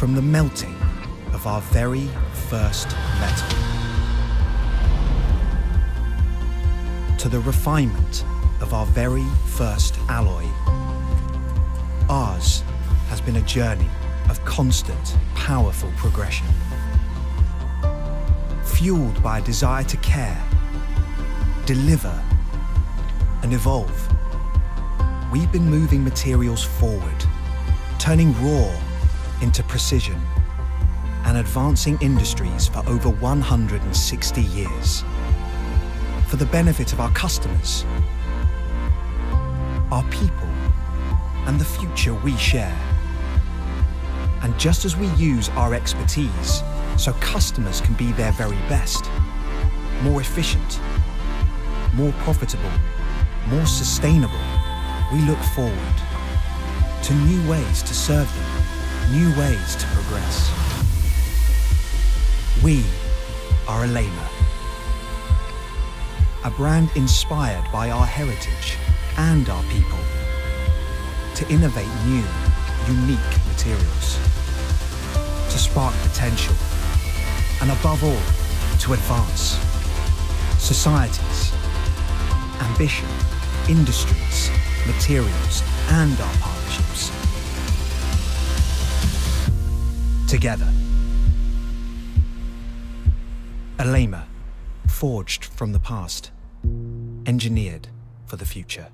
From the melting of our very first metal to the refinement of our very first alloy, ours has been a journey of constant, powerful progression. Fueled by a desire to care, deliver, and evolve, we've been moving materials forward, turning raw into precision, and advancing industries for over 160 years. For the benefit of our customers, our people, and the future we share. And just as we use our expertise so customers can be their very best, more efficient, more profitable, more sustainable, we look forward to new ways to serve them, new ways to progress. We are Alleima, a brand inspired by our heritage and our people to innovate new, unique materials, to spark potential, and above all, to advance societies, ambition, industries, materials, and our partnerships. Together. Alleima, forged from the past, engineered for the future.